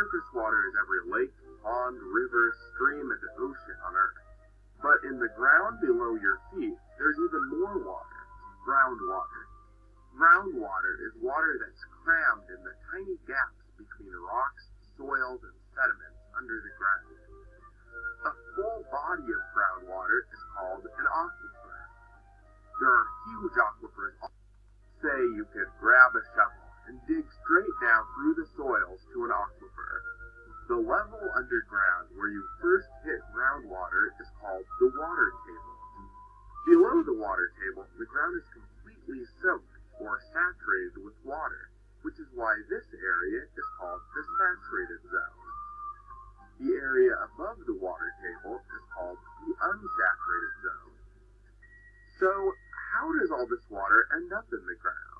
surface water is every lake, pond, river, stream, and ocean on Earth. But in the ground below your feet, there's even more water, groundwater. Groundwater is water that's crammed in the tiny gaps between rocks, soils, and sediments under the ground. A full body of groundwater is called an aquifer. There are huge aquifers. Say you could grab a shovel and dig straight down through the soils to an aquifer. The level underground where you first hit groundwater is called the water table. Below the water table, the ground is completely soaked or saturated with water, which is why this area is called the saturated zone. The area above the water table is called the unsaturated zone. So, how does all this water end up in the ground?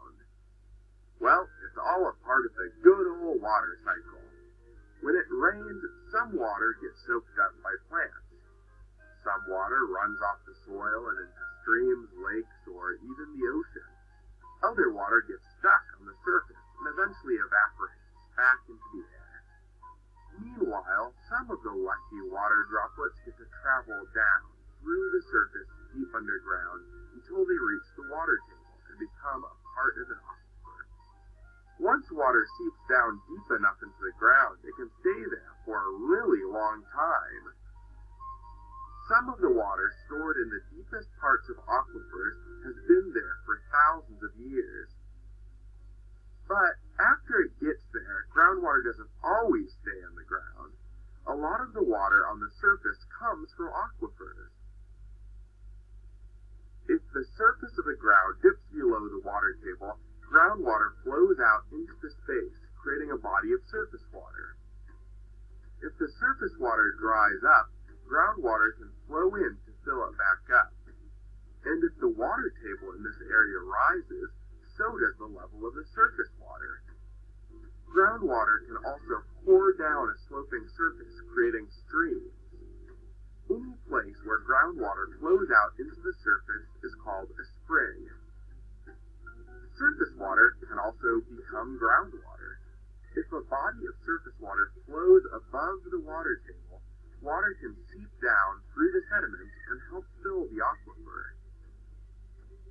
Well, it's all a part of the good old water cycle. When it rains, some water gets soaked up by plants. Some water runs off the soil and into streams, lakes, or even the ocean. Other water gets stuck on the surface and eventually evaporates back into the air. Meanwhile, some of the lucky water droplets get to travel down through the surface deep underground until they reach the water table and become a part of an aquifer. Once water seeps down deep enough into the ground, it can stay there for a really long time. Some of the water stored in the deepest parts of aquifers has been there for thousands of years. But after it gets there, groundwater doesn't always stay in the ground. A lot of the water on the surface comes from aquifers. If the surface of the ground dips below the water table, groundwater flows out into the space, creating a body of surface water. If the surface water dries up, groundwater can flow in to fill it back up. And if the water table in this area rises, so does the level of the surface water. Groundwater can also pour down a sloping surface, creating streams. Any place where groundwater flows out into the surface is called a spring. Surface water can also become groundwater. If a body of surface water flows above the water table, water can seep down through the sediment and help fill the aquifer.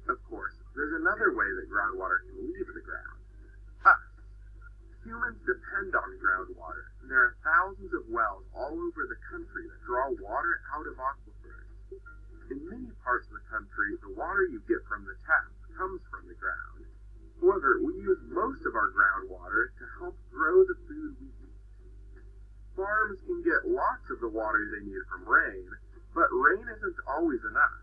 Of course, there's another way that groundwater can leave the ground. Us. Humans depend on groundwater, and there are thousands of wells all over the country that draw water out of aquifers. In many parts of the country, the water you get from the tap comes from the ground. However, we use most of our groundwater to help grow the food we eat. Farms can get lots of the water they need from rain, but rain isn't always enough.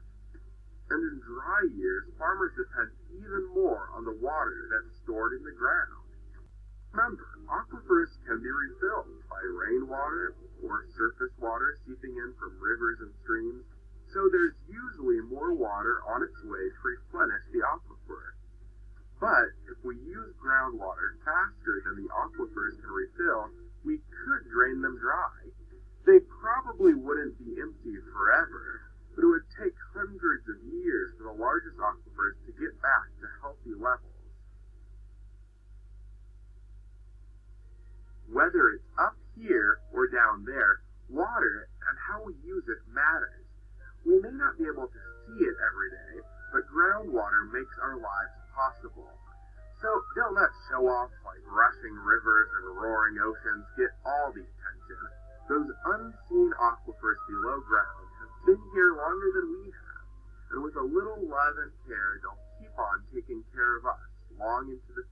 And in dry years, farmers depend even more on the water that's stored in the ground. Remember, aquifers can be refilled by rainwater or surface water seeping in from rivers and streams, so there's usually more water on its way to replenish the aquifer. But if we use groundwater faster than the aquifers can refill, we could drain them dry. They probably wouldn't be empty forever, but it would take hundreds of years for the largest aquifers to get back to healthy levels. Whether it's up here or down there, water and how we use it matters. We may not be able to see it every day, but groundwater makes our lives possible. So don't let show-offs like rushing rivers and roaring oceans get all the attention. Those unseen aquifers below ground have been here longer than we have, and with a little love and care, they'll keep on taking care of us long into the